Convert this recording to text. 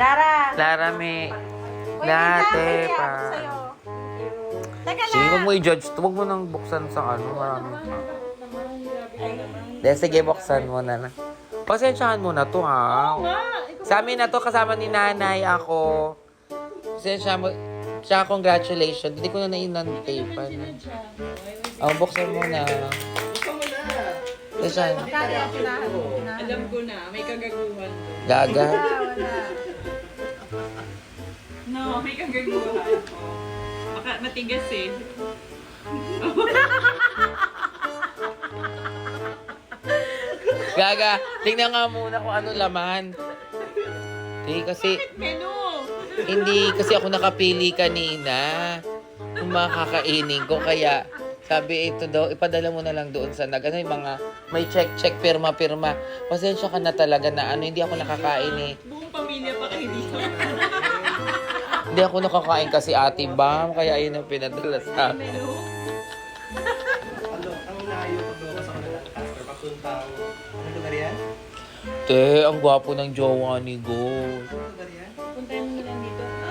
Lara. Lara, may Uy, latte Lara, pa. ako sa'yo. Teka Sige, huwag lang. mo i-judge. Huwag mo nang buksan sa ano. Marami pa. Sige, buksan mo na lang. Pasensyahan mo na to, ha? Sa amin na to, kasama ni nanay, ako. Pasensya mo. Tsaka congratulations. Hindi ko na nainantapan. Oh, buksan mo na. Pasensya. Magkano ang tinahan mo? Alam ko na, may kagaguhan to. Gaga. Wala. No, may kagaguhan. Oh. Baka matigas eh. Gaga. Tingnan nga muna kung ano laman. Hindi kasi ako nakapili kanina kung makakainin ko. Kaya sabi ito daw, ipadala mo na lang doon sa ano, yung mga may check, pirma. Pasensya ka na talaga na ano, hindi ako nakakain eh. Buong pamilya pa kayo dito. Hindi ako nakakain kasi Ate Bam, kaya ayun ang pinadala sa akin. Menu. Ang layo pag sa kanila. After pagsuntang. Ano lugar yan? Te, ang gwapo ng jowa ni Go. Ano lugar yan?